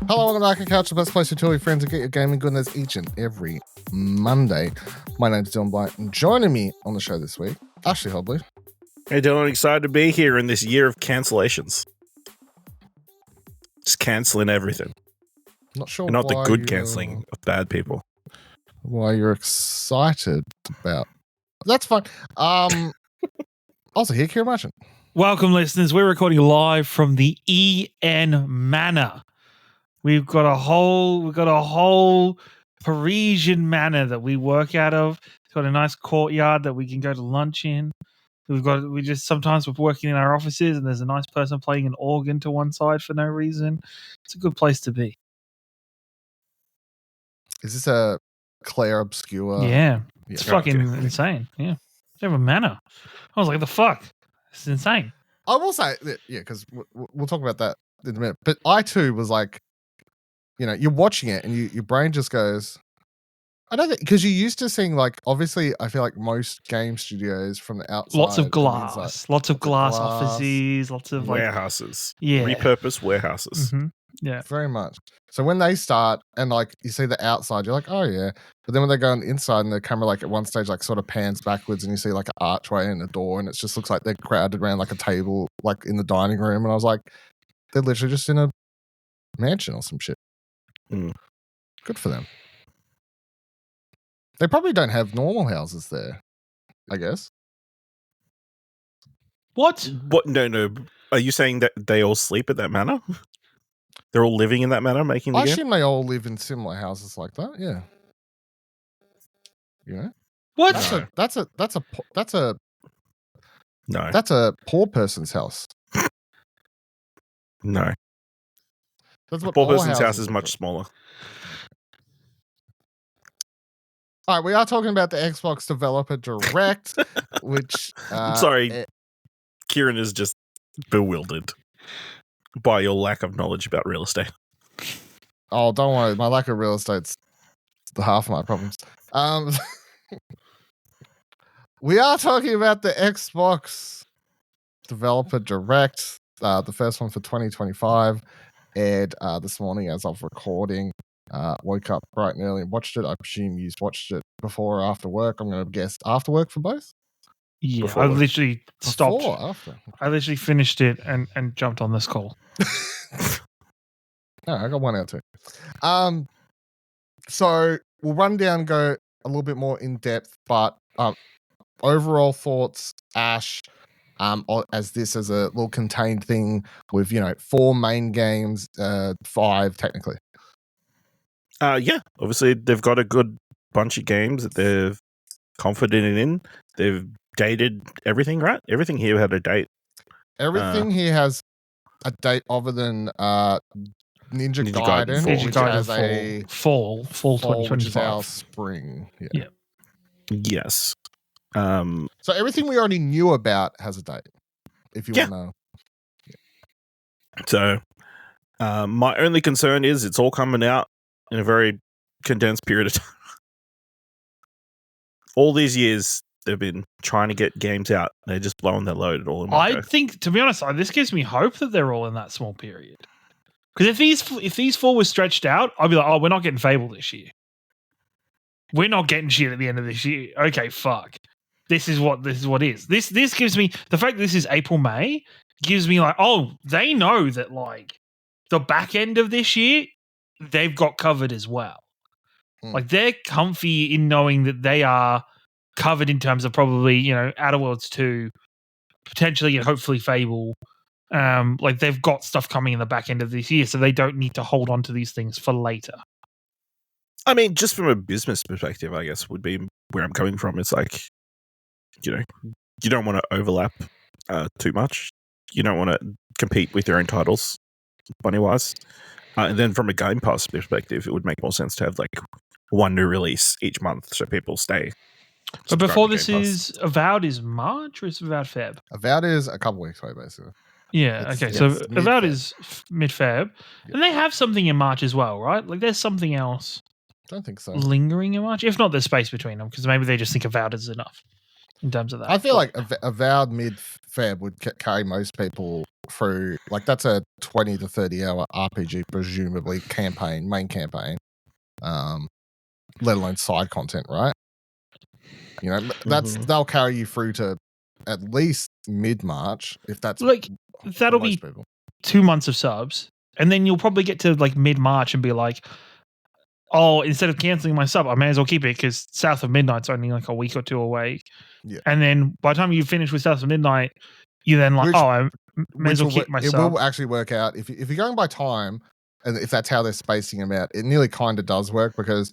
Hello, welcome back to Couch, the best place to tell your friends and get your gaming goodness each and every Monday. My name's Dylan Blight, and joining me on the show this week, Ashley Hobley. Hey Dylan, excited to be here in this year of cancellations. Just cancelling everything. Not sure And not the why good cancelling of bad people. Why you're excited about. That's fine. Also here, Kieran Merchant. Welcome, listeners. We're recording live from the EN Manor. We've got a whole Parisian manor that we work out of. It's got a nice courtyard that we can go to lunch in. Sometimes we're working in our offices and there's a nice person playing an organ to one side for no reason. It's a good place to be. Is this a Claire obscure? Yeah. It's fucking insane. Yeah. They have a manor. I was like, the fuck? This is insane. I will say, yeah, because we'll talk about that in a minute. But I too was like, you know, you're watching it and your brain just goes, I don't think, because you're used to seeing, like, obviously, I feel like most game studios from the outside. Lots of glass. Lots of glass offices. Lots of warehouses. Yeah. Repurposed warehouses. Mm-hmm. Yeah. Very much. So when they start and, like, you see the outside, you're like, oh, yeah. But then when they go on the inside and the camera, like, at one stage, like, sort of pans backwards and you see, like, an archway and a door and it just looks like they're crowded around, like, a table, like, in the dining room. And I was like, they're literally just in a mansion or some shit. Mm. Good for them. They probably don't have normal houses there, I guess. What? What? No. Are you saying that they all sleep at that manor? They're all living in that manor, making the I game? assume they all live in similar houses like that. Yeah. You know? What? That's No. That's a poor person's house. No. That's what Poor all person's house houses is are. much smaller. All right, we are talking about the Xbox Developer Direct, which I'm sorry. Kieran is just bewildered by your lack of knowledge about real estate. Oh, don't worry. My lack of real estate's the half of my problems. We are talking about the Xbox Developer Direct, the first one for 2025, aired this morning as of recording. Woke up bright and early and watched it. I presume you watched it before or after work. I'm going to guess after work for both. Yeah, Before I work. literally stopped. Before or after? I literally finished it and jumped on this call. No, I got one out too. So we'll run down, go a little bit more in depth, but overall thoughts, Ash, as this as a little contained thing with 4 main games, 5 technically. Yeah, obviously they've got a good bunch of games that they're confident in. They've dated everything, right? Everything here had a date. Everything here has a date other than Ninja Gaiden, Ninja which Gaiden has a fall 2025. which is our spring. Yeah. Yes. So everything we already knew about has a date. If you want to know. So my only concern is it's all coming out in a very condensed period of time. All these years they've been trying to get games out. They're just blowing their load at all in one go. I think, to be honest, this gives me hope that they're all in that small period. Because if these 4 were stretched out, I'd be like, oh, we're not getting Fable this year. We're not getting shit at the end of this year. Okay, fuck. This is what is. This gives me the fact that this is April, May gives me like, oh, they know that like the back end of this year they've got covered as well. Like they're comfy in knowing that they are covered in terms of probably, Outer Worlds 2, potentially and hopefully Fable. Like they've got stuff coming in the back end of this year, so they don't need to hold on to these things for later. I mean, just from a business perspective, I guess would be where I'm coming from. It's like, you don't want to overlap too much. You don't want to compete with your own titles, money-wise. And then from a Game Pass perspective, it would make more sense to have like one new release each month so people stay. But before this is Avowed is March or is Avowed Feb? Avowed is a couple weeks away, basically. Yeah, okay. So Avowed is mid-Feb. And they have something in March as well, right? Like there's something else Don't think so. lingering in March. If not, there's space between them because maybe they just think Avowed is enough. in terms of that. I feel like Avowed mid-Feb would carry most people through. Like, that's a 20 to 30 hour RPG, presumably main campaign, let alone side content, right? You know, they'll carry you through to at least mid-March, if that's like that'll most be people. 2 months of subs, and then you'll probably get to like mid-March and be like, oh, instead of canceling my sub, I may as well keep it because South of Midnight's only like a week or two away. Yeah. And then by the time you finish with South of Midnight, you then like, I may as well keep my sub. It will actually work out if you're going by time, and if that's how they're spacing them out, it nearly kind of does work because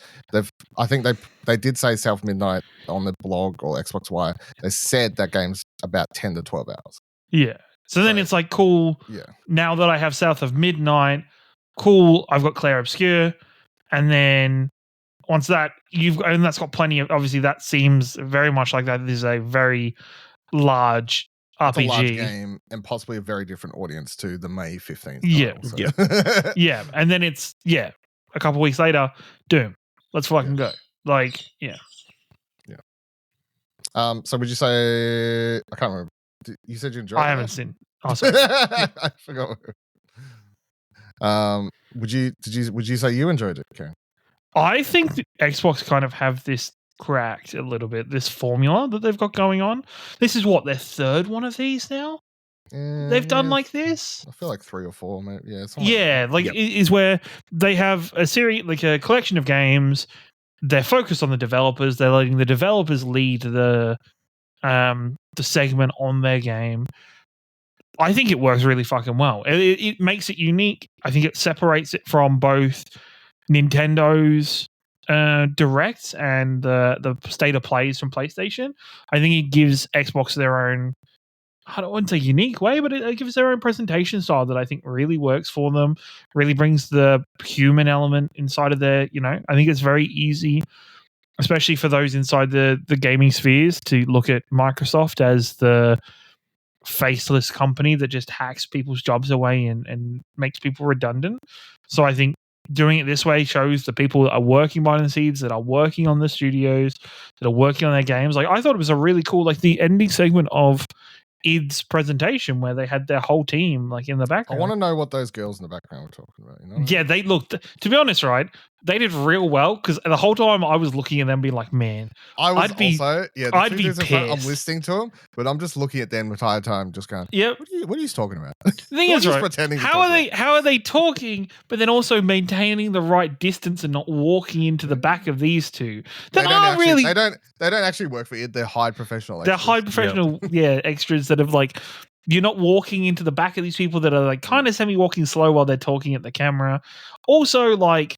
I think they did say South of Midnight on the blog or Xbox Wire. They said that game's about 10 to 12 hours. Yeah. So then it's like, cool. Yeah. Now that I have South of Midnight, cool. I've got Claire Obscure. And then once that and that's got plenty of, obviously that seems very much like that. This is a very large RPG. It's a large game and possibly a very different audience to the May 15th. Yeah. Title, so. Yeah. And then it's, a couple weeks later, Doom. Let's fucking go. Like, yeah. So would you say, I can't remember. You said you enjoyed it? I haven't seen. Oh, sorry. I forgot. Would you say you enjoyed it, Karen? I think Xbox kind of have this cracked a little bit, this formula that they've got going on. This is what, their third one of these now? They've done like this? I feel like 3 or 4, maybe. Yeah, is where they have a series, like a collection of games. They're focused on the developers. They're letting the developers lead the segment on their game. I think it works really fucking well. It makes it unique. I think it separates it from both Nintendo's Directs and the state of plays from PlayStation. I think it gives Xbox their own, I don't want to say unique way, but it gives their own presentation style that I think really works for them, really brings the human element inside of their, I think it's very easy, especially for those inside the gaming spheres, to look at Microsoft as the faceless company that just hacks people's jobs away and makes people redundant. So I think doing it this way shows the people that are working behind the scenes, that are working on the studios, that are working on their games. Like, I thought it was a really cool, like the ending segment of id's presentation where they had their whole team like in the background. I want to know what those girls in the background were talking about. Yeah, they looked, to be honest, right, they did real well, because the whole time I was looking at them being like, man, I'd be pissed. I'm pissed. listening to them, but I'm just looking at them the entire time, just going, yep. What are you talking about? The thing is, right, pretending how are they talking, but then also maintaining the right distance and not walking into the back of these two? They don't actually work for it. They're high professional. They're high professional, extras that have like, you're not walking into the back of these people that are like kind of semi-walking slow while they're talking at the camera. Also, like,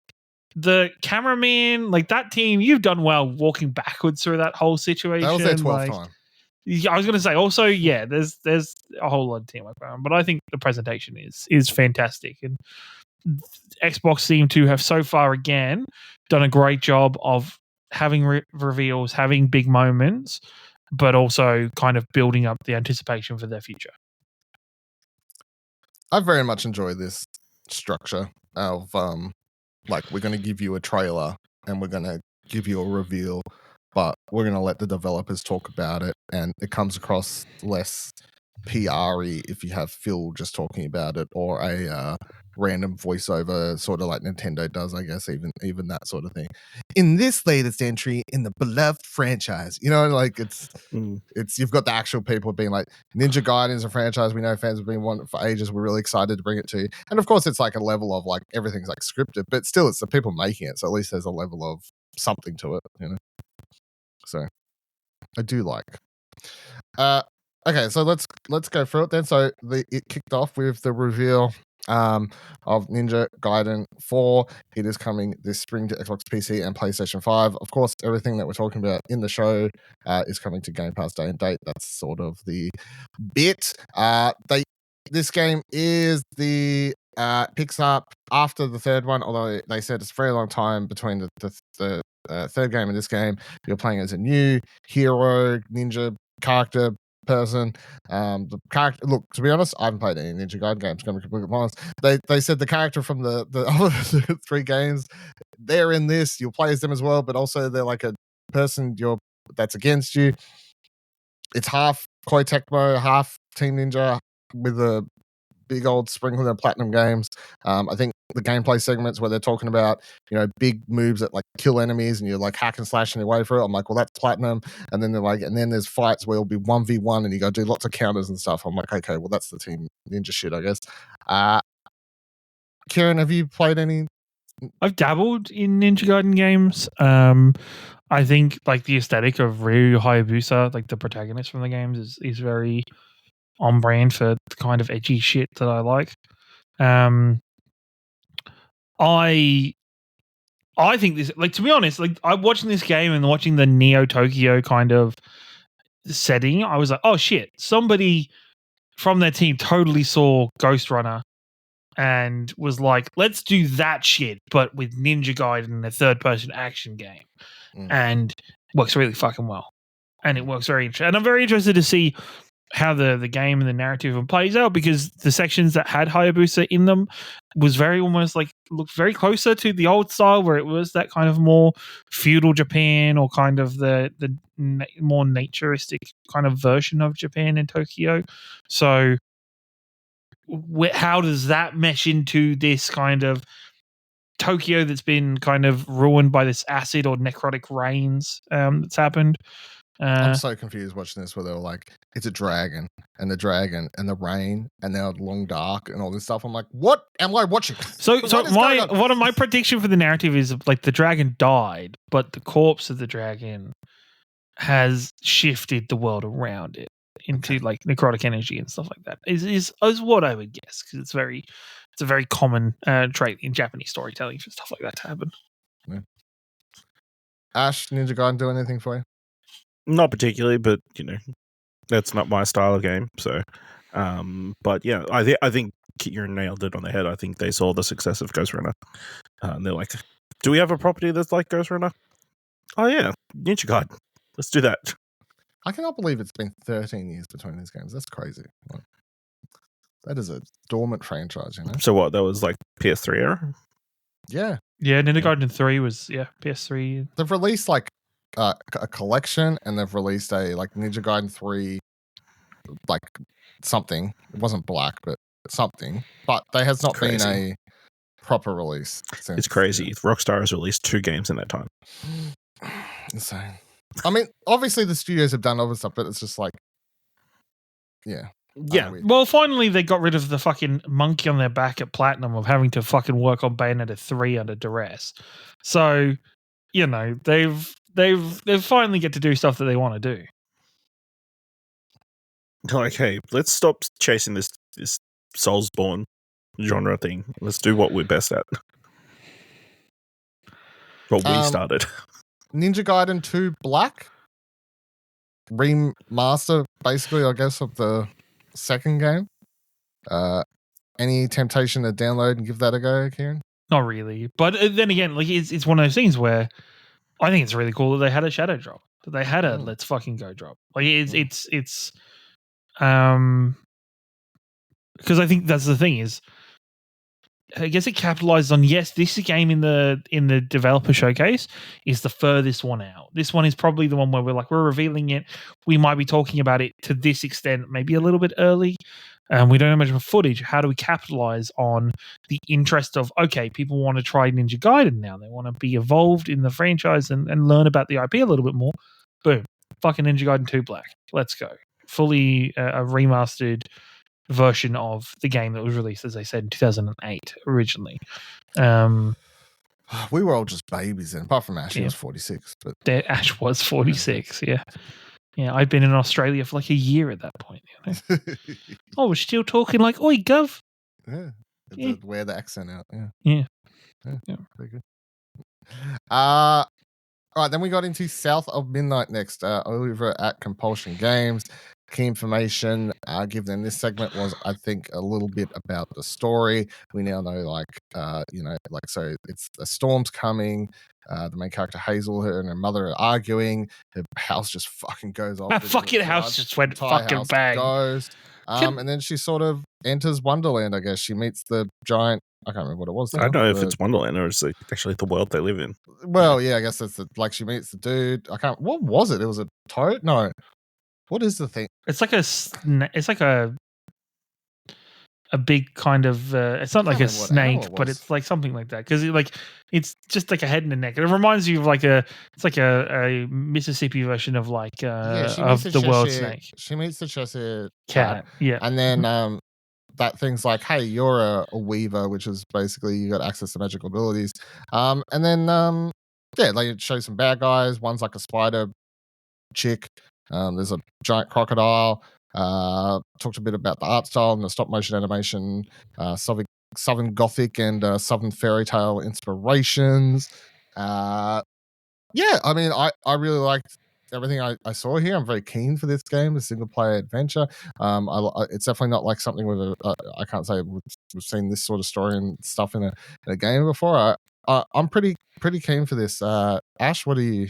the cameraman, like that team, you've done well walking backwards through that whole situation. That was their 12th time. Yeah, I was going to say also, there's a whole lot of teamwork going on, but I think the presentation is fantastic, and Xbox seem to have so far again done a great job of having reveals, having big moments, but also kind of building up the anticipation for their future. I very much enjoy this structure of like, we're going to give you a trailer and we're going to give you a reveal, but we're going to let the developers talk about it, and it comes across less PR-y if you have Phil just talking about it, or a random voiceover, sort of like Nintendo does, I guess, even that sort of thing. In this latest entry in the beloved franchise, like it's you've got the actual people being like, Ninja Gaiden is a franchise we know fans have been wanting for ages. We're really excited to bring it to you. And of course, it's like a level of like everything's like scripted, but still, it's the people making it, so at least there's a level of something to it, So I do like. Okay, so let's go through it then. So it kicked off with the reveal of Ninja Gaiden 4. It is coming this spring to Xbox PC and PlayStation 5. Of course, everything that we're talking about in the show is coming to Game Pass day and date. That's sort of the bit. This game is picks up after the third one, although they said it's a very long time between the third game and this game. You're playing as a new hero, ninja character person. The character, look, to be honest, I haven't played any Ninja Gaiden games, going to be completely honest. They said the character from the other 3 games, they're in this. You'll play as them as well, but also they're like a person that's against you. it's half Koei Tecmo, half Team Ninja with a big old sprinkling of Platinum games. I think the gameplay segments where they're talking about, big moves that like kill enemies and you're like hack and slashing your way through it. I'm like, well, that's Platinum. And then they're like, and then there's fights where it'll be 1v1 and you go do lots of counters and stuff. I'm like, okay, well, that's the Team Ninja shit, I guess. Kieran, have you played any? I've dabbled in Ninja Gaiden games. I think like the aesthetic of Ryu Hayabusa, like the protagonist from the games, is very on brand for the kind of edgy shit that I like. I think this, like, to be honest, like I'm watching this game and watching the Neo Tokyo kind of setting, I was like, oh shit, somebody from their team totally saw Ghost Runner and was like, let's do that shit, but with Ninja Gaiden, a third-person action game. And works really fucking well. And it works very interesting. And I'm very interested to see how the game and the narrative plays out, because the sections that had Hayabusa in them was very almost like looked very closer to the old style, where it was that kind of more feudal Japan, or kind of the more naturistic kind of version of Japan in Tokyo. So how does that mesh into this kind of Tokyo that's been kind of ruined by this acid or necrotic rains that's happened? I'm so confused watching this, where they were like, it's a dragon and the rain and now long dark and all this stuff. I'm like, what am I watching? So one of my prediction for the narrative is like the dragon died, but the corpse of the dragon has shifted the world around it into like necrotic energy and stuff like that. Is what I would guess, because it's a very common trait in Japanese storytelling for stuff like that to happen. Yeah. Ash, Ninja Gaiden do anything for you? Not particularly, but that's not my style of game. So, but yeah, I think you nailed it on the head. I think they saw the success of Ghost Runner, and they're like, "Do we have a property that's like Ghost Runner? Oh yeah, Ninja Gaiden. Let's do that." I cannot believe it's been 13 years between these games. That's crazy. Like, that is a dormant franchise, So what? That was like PS3 era. Yeah. Ninja Gaiden 3 was PS3. They've released like a collection, and they've released a like Ninja Gaiden 3 like something. It wasn't black, but something. But there has not been a proper release since. It's crazy. Rockstar has released 2 games in that time. Insane. I mean, obviously the studios have done other stuff, but it's just like, yeah. Well, finally they got rid of the fucking monkey on their back at Platinum of having to fucking work on Bayonetta 3 under duress. So, they've finally get to do stuff that they want to do. Like, hey, let's stop chasing this Soulsborne genre thing. Let's do what we're best at. What we started. Ninja Gaiden 2 Black remaster, basically, I guess, of the second game. Any temptation to download and give that a go, Kieran? Not really, but then again, like it's one of those things where I think it's really cool that they had a shadow drop, that they had a let's fucking go drop. Like it's because I think that's the thing is, I guess it capitalized on, yes, this game in the developer showcase is the furthest one out. This one is probably the one where we're revealing it. We might be talking about it to this extent, maybe a little bit early. We don't have much of footage. How do we capitalize on the interest of, okay, people want to try Ninja Gaiden now. They want to be involved in the franchise and learn about the IP a little bit more. Boom. Fucking Ninja Gaiden 2 Black. Let's go. Fully a remastered version of the game that was released, as I said, in 2008 originally. We were all just babies then, apart from Ash, he was 46. But Ash was 46, yeah. Yeah, I'd been in Australia for like a year at that point. Oh, we're still talking like, oi, gov. Yeah. Wear the accent out, Yeah. Very good. All right, then we got into South of Midnight next, over at Compulsion Games. Key information given in this segment was, I think, a little bit about the story. We now know, so it's the storm's coming. The main character Hazel, her and her mother are arguing. Her house just fucking goes off. Her fucking house just went fucking bang. Goes. And then she sort of enters Wonderland, I guess. She meets the giant. I can't remember what it was. I don't know if it's Wonderland or it's actually the world they live in. Well, yeah, I guess that's she meets the dude. What was it? It was a toad? No. What is the thing? It's like it's like a big kind of it's not like a snake, but it's like something like that, because it's just like a head and a neck. It reminds you of it's like a Mississippi version of of the world snake. She meets the Cheshire cat, yeah, and then that thing's like, hey, you're a weaver, which is basically you got access to magical abilities. And then it shows some bad guys. One's like a spider chick. There's a giant crocodile. Talked a bit about the art style and the stop motion animation, Southern Gothic and Southern fairy tale inspirations. I mean, I really liked everything I saw here. I'm very keen for this game, a single player adventure. It's definitely not like something with I can't say we've seen this sort of story and stuff in a game before. I'm pretty keen for this. Ash, what do you?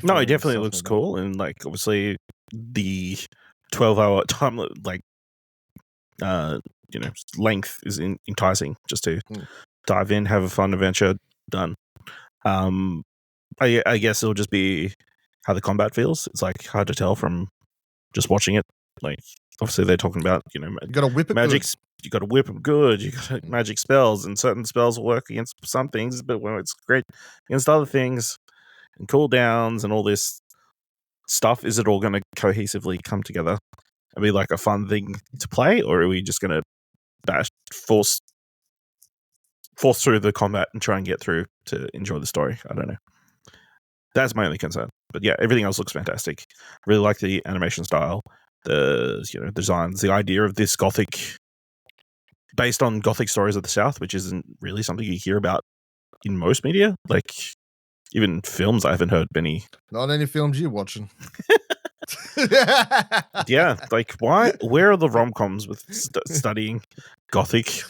No, it definitely looks cool, and obviously the 12-hour time length is enticing just to dive in, have a fun adventure. Done. I guess it'll just be how the combat feels. It's hard to tell from just watching it. Obviously they're talking about you gotta whip it magic. Good. You got to whip them good. You got magic spells, and certain spells will work against some things, but when it's great against other things, and cooldowns and all this stuff, is it all going to cohesively come together and be like a fun thing to play, or are we just going to force through the combat and try and get through to enjoy the story? I don't know. That's my only concern. But yeah, everything else looks fantastic. I really like the animation style, the designs, the idea of this Gothic, based on Gothic stories of the South, which isn't really something you hear about in most media. Even films, I haven't heard many. Not any films you're watching. Yeah, why? Where are the rom-coms with studying Gothic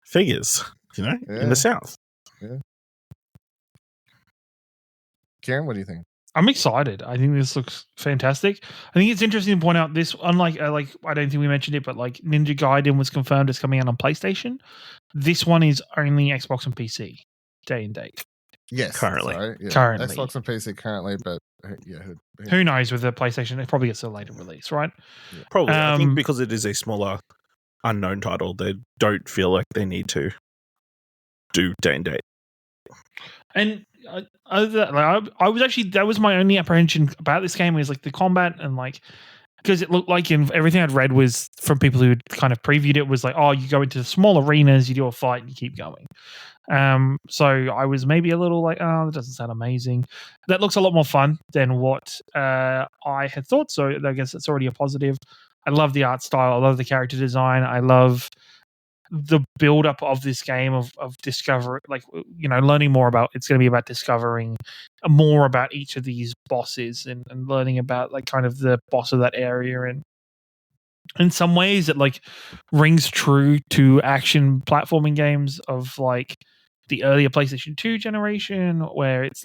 figures? In the South. Yeah. Kieran, what do you think? I'm excited. I think this looks fantastic. I think it's interesting to point out this, unlike I don't think we mentioned it, but Ninja Gaiden was confirmed as coming out on PlayStation. This one is only Xbox and PC, day and date. Yes, currently. Currently, Xbox and PC currently, but who knows with the PlayStation? It probably gets a later release, right? Yeah. Probably. I think because it is a smaller, unknown title, they don't feel like they need to do day and date. And I was actually, that was my only apprehension about this game, was the combat, and because it looked like in everything I'd read was from people who had kind of previewed it, was you go into small arenas, you do a fight, and you keep going. So I was maybe a little that doesn't sound amazing. That looks a lot more fun than what I had thought. So I guess it's already a positive. I love the art style. I love the character design. I love the build up of this game of discover, learning more about. It's going to be about discovering more about each of these bosses and learning about kind of the boss of that area. And in some ways it rings true to action platforming games of the earlier PlayStation 2 generation, where it's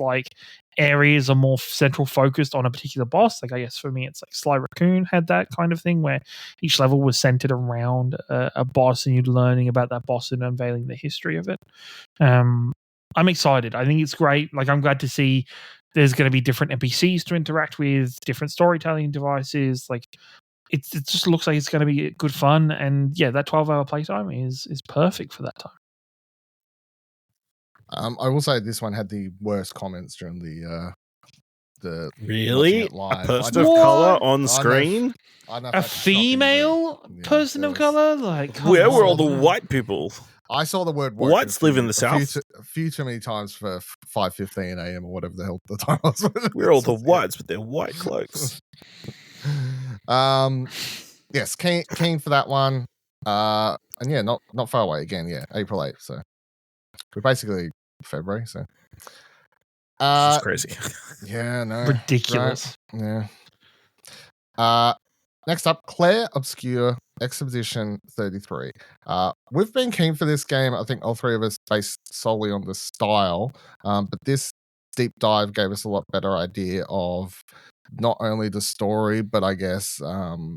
areas are more central focused on a particular boss. I guess for me it's Sly Raccoon had that kind of thing, where each level was centered around a boss, and you're learning about that boss and unveiling the history of it. I'm excited. I think it's great. I'm glad to see there's going to be different NPCs to interact with, different storytelling devices. It just looks like it's going to be good fun, and yeah, that 12-hour playtime is perfect for that time. I will say this one had the worst comments during the really live. A person of color on screen, a female person of color. Where were all the white people? I saw the word whites live in the South a few too many times for 5:15 a.m. or whatever the hell the time was. We're all the whites with their white cloaks. Yes, keen for that one. And yeah, not far away again. Yeah, April 8th. So we're basically February. So it's crazy. Yeah, no, ridiculous. Right? Yeah. Next up, Claire Obscure Expedition 33. We've been keen for this game. I think all three of us based solely on the style, but this deep dive gave us a lot better idea of not only the story, but I guess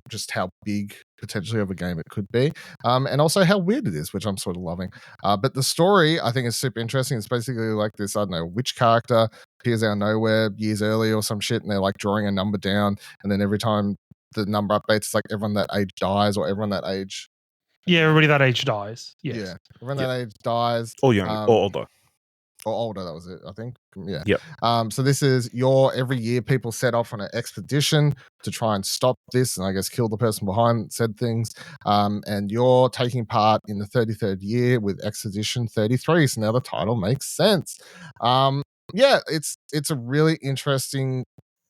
just how big potentially of a game it could be, and also how weird it is, which I'm sort of loving. But the story I think is super interesting. It's basically this, I don't know, witch character appears out of nowhere years earlier or some shit, and they're like drawing a number down, and then every time the number updates, it's like everyone that age dies or everyone that age. Yeah, everybody that age dies. Yes. Yeah, everyone that age dies. Or young, or older. Or older, that was it, I think. Yeah. Yep. So this is every year people set off on an expedition to try and stop this and I guess kill the person behind said things. And you're taking part in the 33rd year with Expedition 33. So now the title makes sense. Yeah, it's a really interesting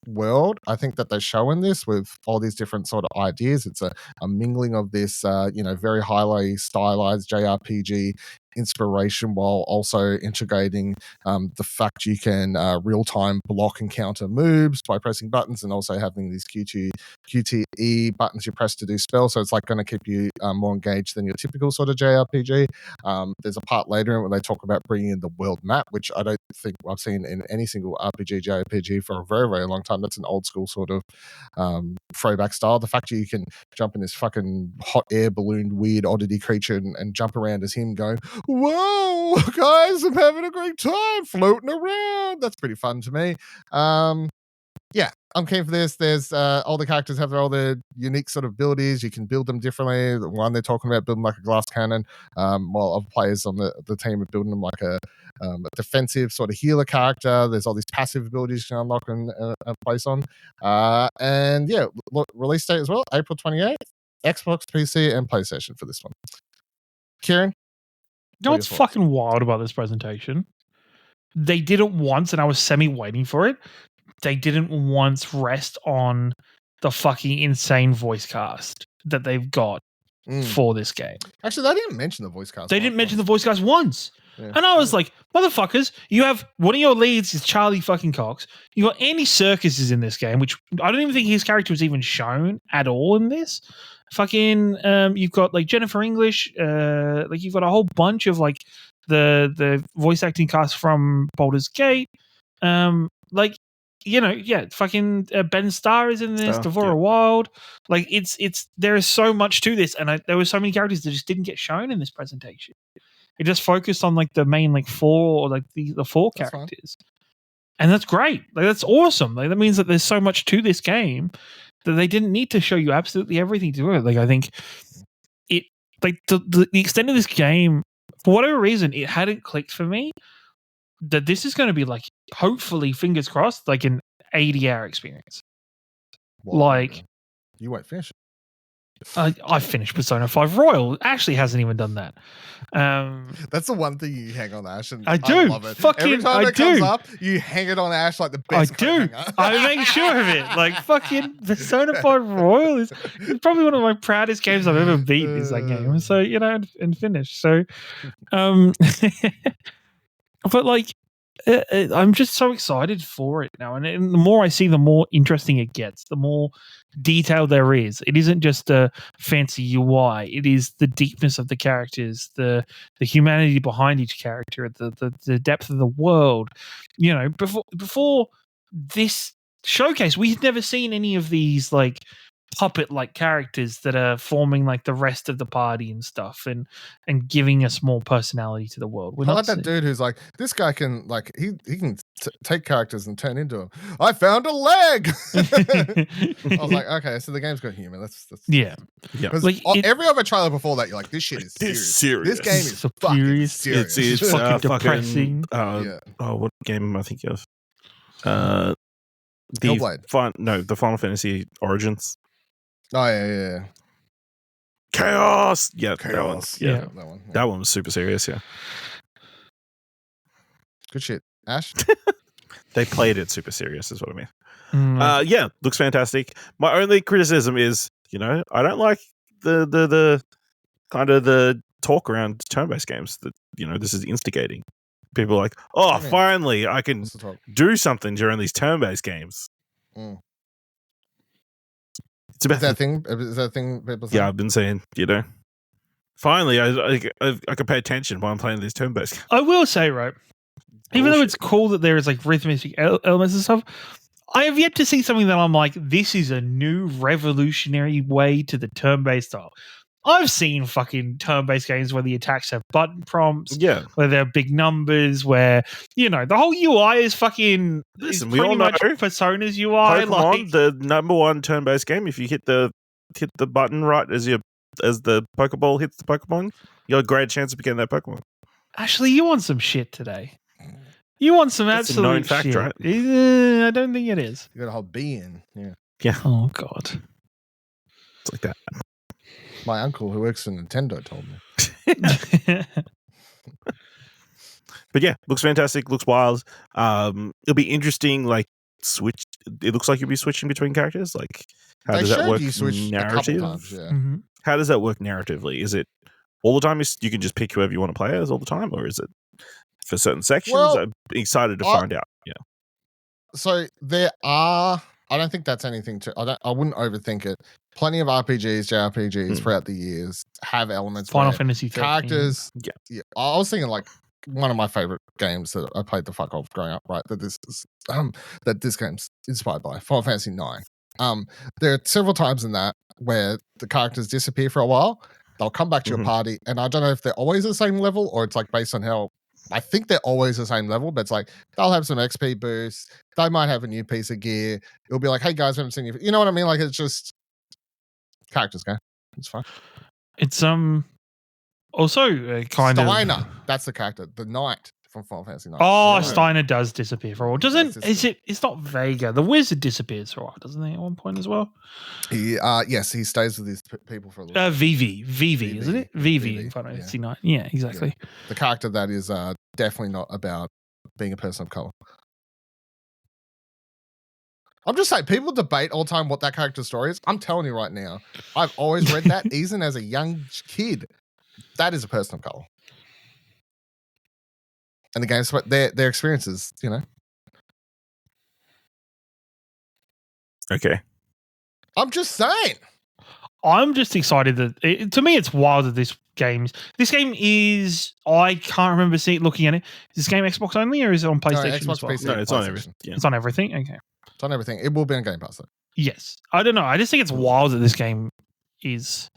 world. I think that they show in this with all these different sort of ideas. It's a mingling of this, very highly stylized JRPG inspiration while also integrating the fact you can real-time block and counter moves by pressing buttons and also having these QTE buttons you press to do spells. So it's like going to keep you more engaged than your typical sort of JRPG. There's a part later in where they talk about bringing in the world map, which I don't think I've seen in any single JRPG for a very, very long time. That's an old school sort of throwback style. The fact that you can jump in this fucking hot air balloon weird oddity creature and jump around as him going, whoa, guys, I'm having a great time floating around. That's pretty fun to me. Yeah, I'm keen for this. There's all the characters have all their unique sort of abilities. You can build them differently. The one they're talking about building like a glass cannon, while other players on the team are building them like a defensive sort of healer character. There's all these passive abilities you can unlock and place on. And yeah, release date as well, April 28th. Xbox, PC, and PlayStation for this one. Kieran? You know what's fucking wild about this presentation? They did it once, and I was semi-waiting for it. They didn't once rest on the fucking insane voice cast that they've got for this game. Actually, they didn't mention the voice cast. They didn't mention the voice cast once. Yeah. And I was like, motherfuckers, you have one of your leads is Charlie fucking Cox. You got Andy Serkis is in this game, which I don't even think his character was even shown at all in this. Fucking, you've got like Jennifer English, like you've got a whole bunch of like the voice acting cast from Baldur's Gate, like. Fucking Ben Starr is in this, Devorah Wild. Like it's there is so much to this, and there were so many characters that just didn't get shown in this presentation. It just focused on like the main like four or like the four characters, and that's great. Like that's awesome. Like that means that there's so much to this game that they didn't need to show you absolutely everything to it. Like I think it like the extent of this game, for whatever reason, it hadn't clicked for me. That this is going to be like, hopefully, fingers crossed, like an 80-hour experience. Well, like, you won't finish it. I finished Persona 5 Royal. Ashley hasn't even done that. That's the one thing you hang on Ash, and I do. I love it. Every time it comes up, you hang it on Ash like the best. I do. I make sure of it. Like fucking Persona 5 Royal is probably one of my proudest games I've ever beaten. Is that game? So and finished. So, but like, I'm just so excited for it now, and the more I see, the more interesting it gets. The more detail there is. It isn't just a fancy UI. It is the deepness of the characters, the humanity behind each character, the depth of the world. You know, before this showcase, we had never seen any of these like puppet-like characters that are forming like the rest of the party and stuff, and giving us more personality to the world. I like that dude who's like, this guy can like he can take characters and turn into them. I found a leg. I was like, okay, so the game's got humor. That's yeah. Like every other trailer before that, you're like, this shit is serious. This game is fucking serious. It's fucking depressing. What game am I thinking of? Hellblade. The Final Fantasy Origins. Oh yeah. Chaos. Yeah, Chaos. That one. Yeah. That one was super serious. Yeah. Good shit, Ash. They played it super serious, is what I mean. Yeah, looks fantastic. My only criticism is, I don't like the kind of the talk around turn-based games that this is instigating. People are like, oh, finally, I can do something during these turn-based games. It's about that thing. Is that a thing people say? Yeah, I've been saying, finally, I can pay attention while I'm playing these turn-based games. I will say, right, even though it's cool that there is like rhythmic elements and stuff, I have yet to see something that I'm like, this is a new revolutionary way to the turn-based style. I've seen fucking turn-based games where the attacks have button prompts, Yeah. where there are big numbers, where the whole UI is fucking. Listen, is we all pretty much know Persona's UI. Pokemon, the number one turn-based game. If you hit the button right as the Pokeball hits the Pokemon, you got a great chance of getting that Pokemon. Actually, you want some shit today. You want some That's absolute a known fact, shit. right? I don't think it is. You got a whole B in. Yeah. Yeah. Oh God. It's like that. My uncle who works for Nintendo told me. But yeah, looks fantastic. Looks wild. It'll be interesting. Like switch. It looks like you'll be switching between characters. Like how does that work? You switch a couple times, yeah. Mm-hmm. How does that work narratively? Is it all the time? You can just pick whoever you want to play as all the time, or is it for certain sections? Well, I'm excited to find out. Yeah. So there are. I don't think that's anything to. I wouldn't overthink it. Plenty of RPGs, JRPGs throughout the years have elements. Final Fantasy 13. Characters. Yeah. I was thinking like one of my favorite games that I played the fuck off growing up. Right. That this game's inspired by Final Fantasy 9. There are several times in that where the characters disappear for a while. They'll come back to your party, and I don't know if they're always the same level or it's like based on how. I think they're always the same level, but it's like they'll have some XP boosts. They might have a new piece of gear. It'll be like, hey guys, I haven't seen you. You know what I mean? Like it's just characters game. It's fine. It's also kind Steiner, of. that's the character, the knight from Final Fantasy 9. Oh, Yeah. Steiner does disappear for a while. Doesn't Is it? It's not Vega. The wizard disappears for a while, doesn't he? At one point as well. Yes, he stays with these people for a little. Vivi, isn't it? Vivi in Final Fantasy 9. Yeah, exactly. Yeah. The character that is definitely not about being a person of color. I'm just saying, people debate all the time what that character's story is. I'm telling you right now, I've always read that, even as a young kid. That is a person of color. And the game's their experiences, Okay. Oh, I'm just saying. I'm just excited that to me it's wild that this game is. I can't remember looking at it. Is this game Xbox only or is it on PlayStation? No, Xbox, as well? PC, No, it's on everything. Yeah. It's on everything. Okay. It's on everything. It will be on Game Pass though. Yes. I don't know. I just think it's wild that this game is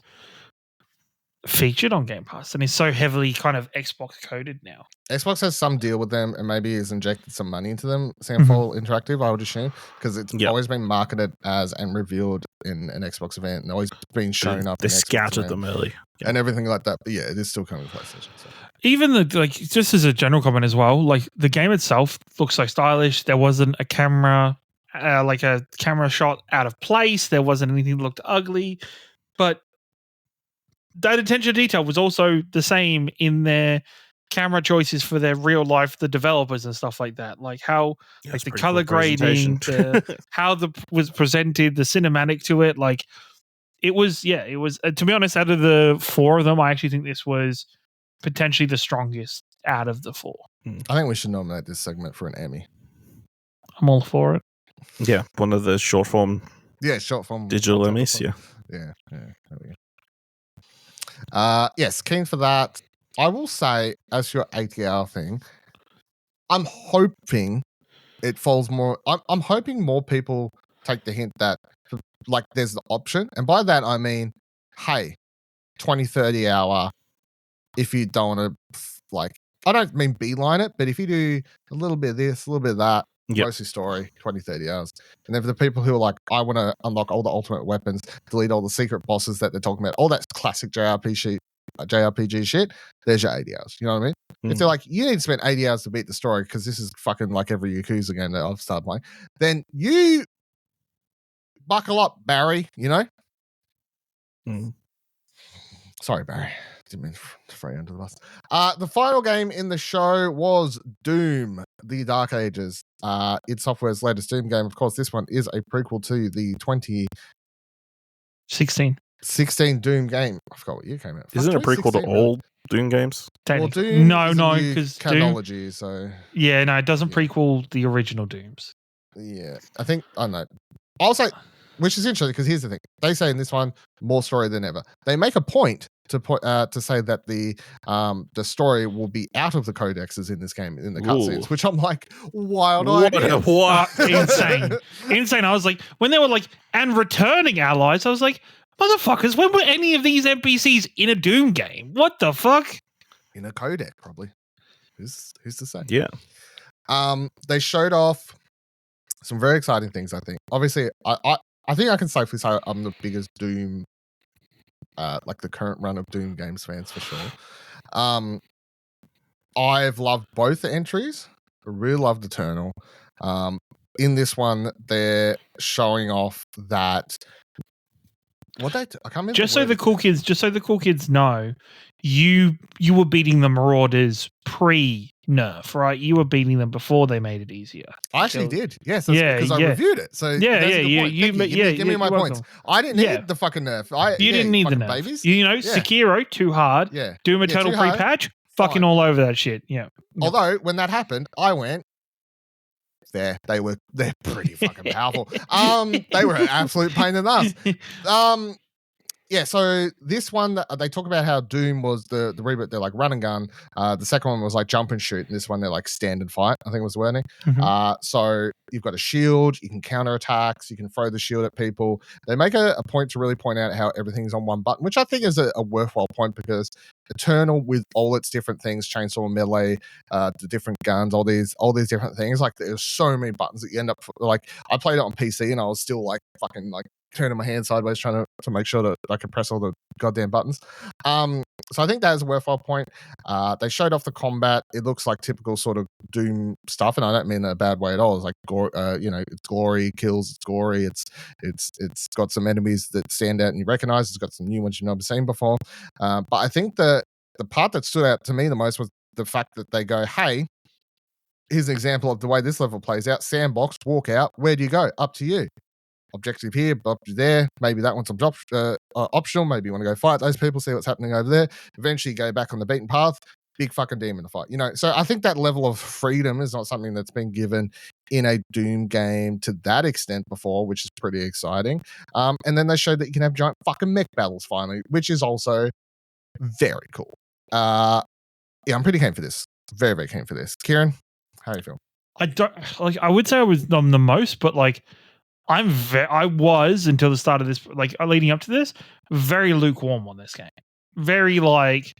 featured on Game Pass and is so heavily kind of Xbox coded now. Xbox has some deal with them and maybe has injected some money into them. Samful Interactive, I would assume, because it's always been marketed as and revealed in an Xbox event and always been shown up. They scouted them early and everything like that. But yeah, it is still coming to PlayStation. So. Even just as a general comment as well, like the game itself looks so stylish. There wasn't a camera, like a camera shot out of place. There wasn't anything that looked ugly, but that attention to detail was also the same in their camera choices for their real life, the developers and stuff like that. Like how, like the color grading, how was presented, the cinematic to it. Like it was. To be honest, out of the four of them, I actually think this was potentially the strongest out of the four. I think we should nominate this segment for an Emmy. I'm all for it. Yeah, one of the short form. Yeah, short form digital Emmys. Yeah. There we go. Yes, keen for that. I will say, as your 80-hour thing, I'm hoping it falls more. I'm hoping more people take the hint that, like, there's the option, and by that I mean, hey, 20-30 hour. If you don't want to, like, I don't mean beeline it, but if you do a little bit of this, a little bit of that, mostly story, 20-30 hours. And then for the people who are like, I want to unlock all the ultimate weapons, delete all the secret bosses that they're talking about, all that classic JRPG shit, there's your 80 hours. You know what I mean? If they're like, you need to spend 80 hours to beat the story because this is fucking like every Yakuza game that I've started playing, then you buckle up, Barry, Sorry, Barry. Didn't mean to throw you under the bus. The final game in the show was Doom, The Dark Ages. Id Software's latest Doom game. Of course, this one is a prequel to the 2016 Doom game. I forgot what year came out. Isn't it a prequel to all Doom games? Well, Doom no, because chronology. So yeah, no, it doesn't prequel the original Dooms. Yeah, I don't know. I'll say, which is interesting because here's the thing: they say in this one more story than ever. They make a point to say that the story will be out of the codexes in this game in the cutscenes, which I'm like, wild idea. Insane. I was like, when they were like, and returning allies, I was like, Motherfuckers, when were any of these NPCs in a Doom game? What the fuck? In a codec, probably. Who's to say? Yeah. They showed off some very exciting things, I think. Obviously, I think I can safely say I'm the biggest Doom, like the current run of Doom games fans for sure. I've loved both the entries. I really loved Eternal. In this one, they're showing off that I can't remember. Just so the cool kids know, you were beating the Marauders pre-nerf, right? You were beating them before they made it easier. I actually did. Yes, because I reviewed it. So give me my points. I didn't need the fucking nerf. You didn't need the nerf. Babies. Sekiro too hard. Yeah. Doom Eternal pre-patch. Fucking all over that shit. Yeah. Although when that happened, I went. They're pretty fucking powerful. They were an absolute pain in the ass. Yeah, so this one, they talk about how Doom was the reboot. They're like run and gun. The second one was like jump and shoot. And this one, they're like stand and fight, I think was the wording. Mm-hmm. So you've got a shield. You can counter attacks. You can throw the shield at people. They make a point to really point out how everything's on one button, which I think is a worthwhile point because Eternal, with all its different things, chainsaw, melee, the different guns, all these different things, like there's so many buttons that you end up like. I played it on PC and I was still like fucking like turning my hand sideways trying to make sure that I can press all the goddamn buttons. So I think that is a worthwhile point. They showed off the combat. It looks like typical sort of Doom stuff, and I don't mean in a bad way at all. It's like it's gory, kills, it's gory, it's got some enemies that stand out and you recognize. It's got some new ones you've never seen before. But I think the part that stood out to me the most was the fact that they go, hey, here's an example of the way this level plays out. Sandbox, walk out. Where do you go? Up to you. Objective here, objective there. Maybe that one's optional. Maybe you want to go fight those people, see what's happening over there. Eventually go back on the beaten path. Big fucking demon to fight. So I think that level of freedom is not something that's been given in a Doom game to that extent before, which is pretty exciting. And then they showed that you can have giant fucking mech battles finally, which is also very cool. Yeah, I'm pretty keen for this. Very, very keen for this. Kieran, how do you feel? I would say I was on the most, but like I was until the start of this, like leading up to this, very lukewarm on this game. Very like,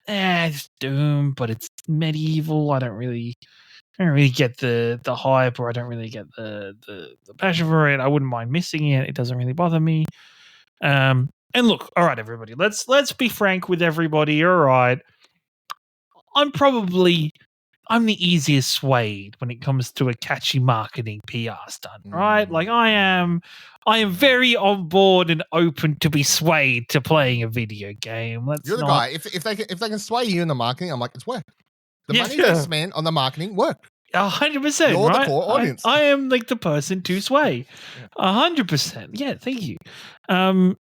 it's Doom, but it's medieval. I don't really get the hype, or I don't really get the passion for it. I wouldn't mind missing it. It doesn't really bother me. And look, all right, everybody, let's be frank with everybody. All right, I'm the easiest swayed when it comes to a catchy marketing PR stunt, right? Like I am very on board and open to be swayed to playing a video game. You're the guy. If they can sway you in the marketing, I'm like, it's work. The money they spent on the marketing work. 100%. You're right? the core audience. I am like the person to sway. 100%. Yeah, thank you. And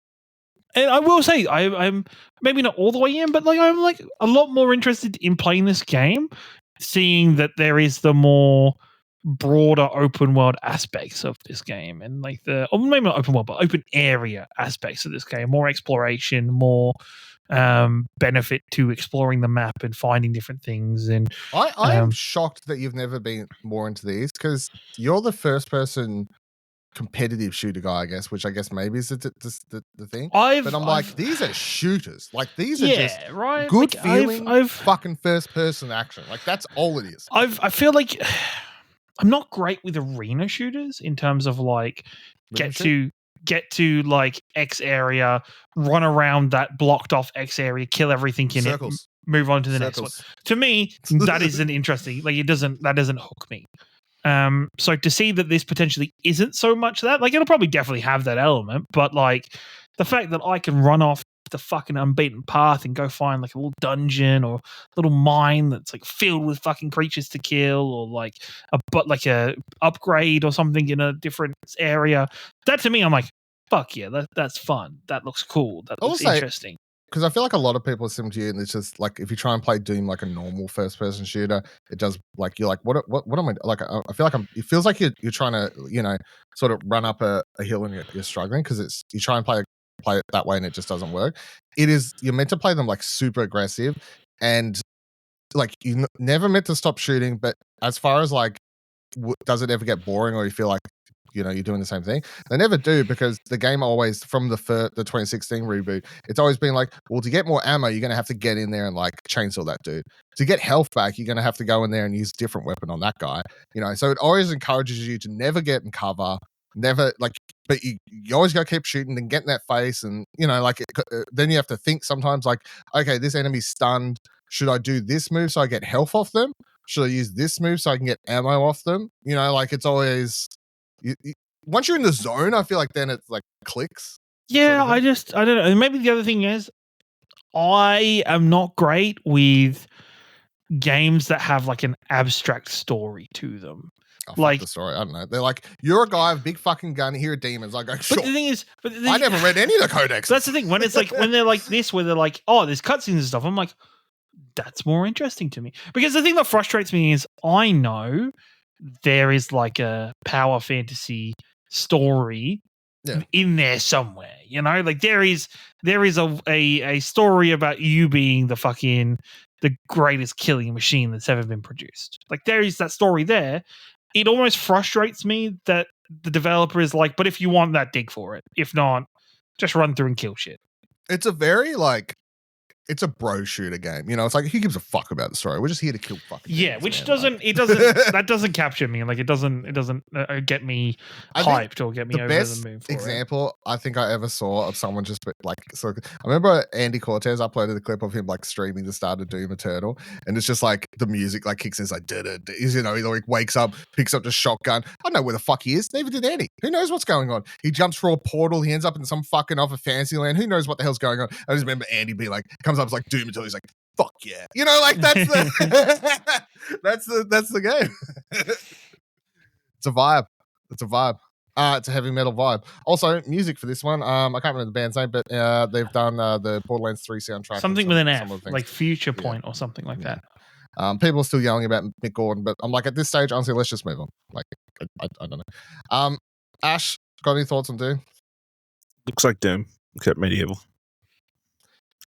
I will say, I'm maybe not all the way in, but like I'm like a lot more interested in playing this game, seeing that there is the more broader open world aspects of this game, and like maybe not open world, but open area aspects of this game, more exploration, more benefit to exploring the map and finding different things. And I am shocked that you've never been more into these, because you're the first person competitive shooter guy, I guess, which I guess maybe is the thing. But I'm like, these are shooters. Like these are just good like, feeling fucking first person action. Like that's all it is. I feel like I'm not great with arena shooters in terms of like get to like X area, run around that blocked off X area, kill everything in it, move on to the next one. To me, that isn't interesting. Like that doesn't hook me. So to see that this potentially isn't so much that, like it'll probably definitely have that element, but like the fact that I can run off the fucking unbeaten path and go find like a little dungeon or a little mine that's like filled with fucking creatures to kill, or like a upgrade or something in a different area, that to me, I'm like, fuck yeah, that's fun. That looks cool. That looks interesting. Because I feel like a lot of people assume to you, and it's just like if you try and play Doom like a normal first-person shooter, it does like you're like, what am I like? I feel like it feels like you're trying to sort of run up a hill and you're struggling, because you try and play it that way and it just doesn't work. You're meant to play them like super aggressive, and like you never meant to stop shooting. But as far as like, does it ever get boring, or you feel like you're doing the same thing. They never do, because the game always, from the 2016 reboot, it's always been like, well, to get more ammo, you're going to have to get in there and like chainsaw that dude. To get health back, you're going to have to go in there and use a different weapon on that guy. So it always encourages you to never get in cover, never like, but you always got to keep shooting and get in that face, and then you have to think sometimes like, okay, this enemy's stunned. Should I do this move so I get health off them? Should I use this move so I can get ammo off them? Like it's always once you're in the zone, I feel like then it's like clicks. Yeah, I don't know. Maybe the other thing is, I am not great with games that have like an abstract story to them. Like the story, I don't know. They're like, you're a guy with a big fucking gun. Here are demons. I go, sure. But the thing is, I never read any of the codex. That's the thing. When it's like when they're like this, where they're like, oh, there's cutscenes and stuff. I'm like, that's more interesting to me, because the thing that frustrates me is I know there is like a power fantasy story in there somewhere. Like there is a story about you being the greatest killing machine that's ever been produced. Like there is that story there. It almost frustrates me that the developer is like, but if you want that, dig for it. If not, just run through and kill shit. It's a very it's a bro shooter game. It's like, who gives a fuck about the story? We're just here to kill fucking demons, which man. doesn't that doesn't capture me. Like it doesn't get me hyped or get me over the moon. The example I think I ever saw of someone just like, so I remember Andy Cortez uploaded a clip of him like streaming the start of Doom Eternal, and it's just like the music like kicks in, it's like he like wakes up, picks up the shotgun. I don't know where the fuck he is. Neither did Andy. Who knows what's going on? He jumps through a portal. He ends up in some fucking other fancy land. Who knows what the hell's going on? I just remember Andy being like, comes up as like Doom Eternal. He's like, fuck yeah. Like that's the that's the game. It's a vibe. It's a heavy metal vibe. Also, music for this one. I can't remember the band's name, but they've done the Borderlands 3 soundtrack. Something with an F, like Future Point or something like that. People are still yelling about Mick Gordon, but I'm like, at this stage, honestly, let's just move on. Like, I don't know. Ash, got any thoughts on Doom? Looks like Doom, except medieval.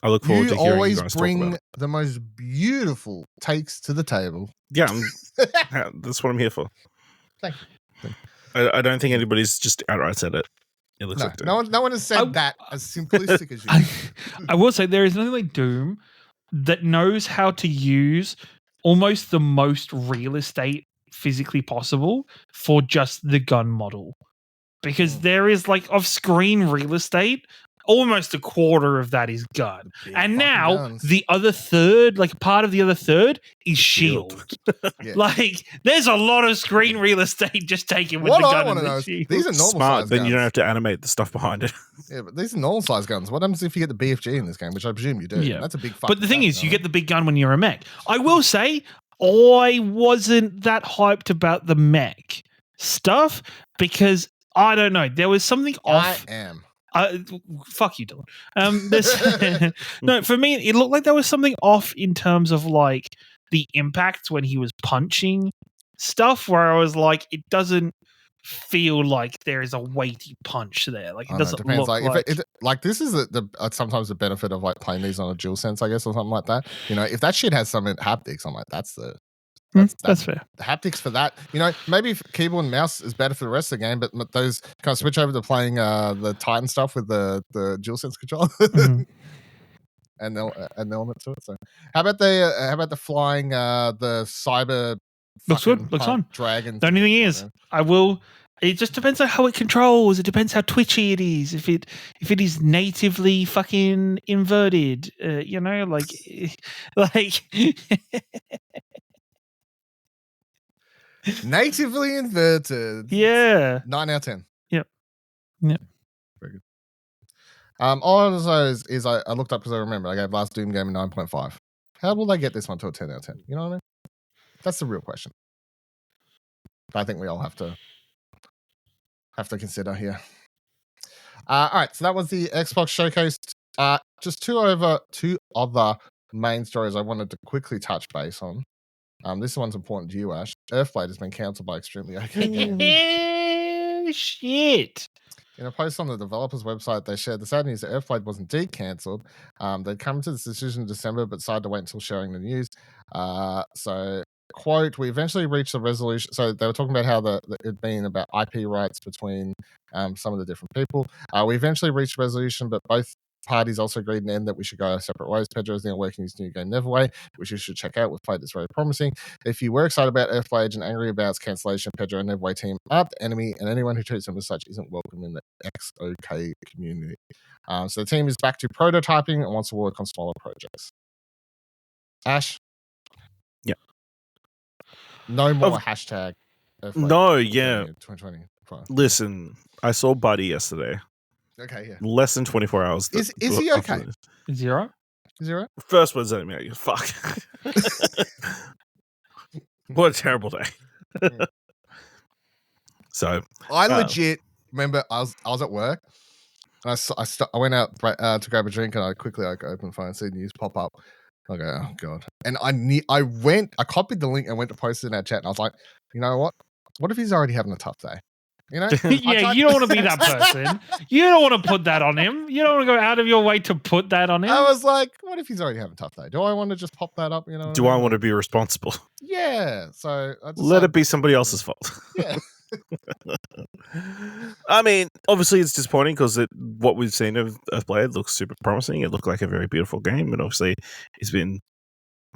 I look forward to hearing you guys talk about it. You always bring the most beautiful takes to the table. Yeah, that's what I'm here for. Thank you. I don't think anybody's just outright said it. It looks like Doom. No one has said that as simplistic as you. I will say there is nothing like Doom that knows how to use almost the most real estate physically possible for just the gun model. Because there is like off-screen real estate, almost a quarter of that is gun. And now guns. The other third, like part of the other third is shield. Like there's a lot of screen real estate just taken with the gun and the shield. These are normal Smart, size then guns. You don't have to animate the stuff behind it. Yeah, but these are normal size guns. What happens if you get the BFG in this game, which I presume you do? Yeah. That's a big fucking But the thing is, you get the big gun when you're a mech. I will say, I wasn't that hyped about the mech stuff because I don't know. There was something off. I am. Fuck you, Dylan. No, for me, it looked like there was something off in terms of like the impact when he was punching stuff. Where I was like, it doesn't feel like there is a weighty punch there. Like it doesn't look like. Like this is sometimes the benefit of like playing these on a DualSense, I guess, or something like that. If that shit has some haptics, I'm like, that's fair. The haptics for that, maybe keyboard and mouse is better for the rest of the game, but those kind of switch over to playing the Titan stuff with the DualSense controller and the element to it. So, how about the flying the cyber? Looks good. Looks fun. Dragon. The only thing is, it just depends on how it controls. It depends how twitchy it is. If it is natively fucking inverted, like. Natively inverted. Yeah. 9 out of 10. Yep. Very good. All I know is I looked up because I remember I gave last Doom game a 9.5. How will they get this one to a 10 out of 10? You know what I mean? That's the real question. I think we all have to consider here. All right, so that was the Xbox showcase. Just two other main stories I wanted to quickly touch base on. This one's important to you, Ash. Earthblade has been cancelled by Extremely OK. Shit. In a post on the developer's website, they shared the sad news that Earthblade was indeed cancelled. They'd come to this decision in December, but decided to wait until sharing the news. So quote, we eventually reached a resolution. So they were talking about how it being about IP rights between some of the different people. We eventually reached a resolution, but both parties also agreed in the end that we should go our separate ways. Pedro is now working his new game Neverway, which you should check out. We've played this, very promising. If you were excited about Earthblade and angry about its cancellation, Pedro and Neverway team aren't the enemy, and anyone who treats them as such isn't welcome in the XOK community. So the team is back to prototyping and wants to work on smaller projects. Ash? Yeah. No more hashtag. No, yeah. 2020. Listen, I saw Buddy yesterday. Okay, yeah. Less than 24 hours. Is he okay? Is he all right? Is he all right? First words out of me, fuck. What a terrible day. So I legit remember I was at work. And I went out to grab a drink, and I quickly opened the phone and see news pop up. I go, oh god! And I copied the link and went to post it in our chat. And I was like, you know what? What if he's already having a tough day? You know? Yeah, you don't want to be that person. You don't want to put that on him. You don't want to go out of your way to put that on him. I was like, what if he's already having a tough day? Do I want to just pop that up? You know? Do I want to be responsible? Yeah. So let it be somebody else's fault. Yeah. I mean, obviously it's disappointing because what we've seen of Earthblade looks super promising. It looked like a very beautiful game, and obviously it's been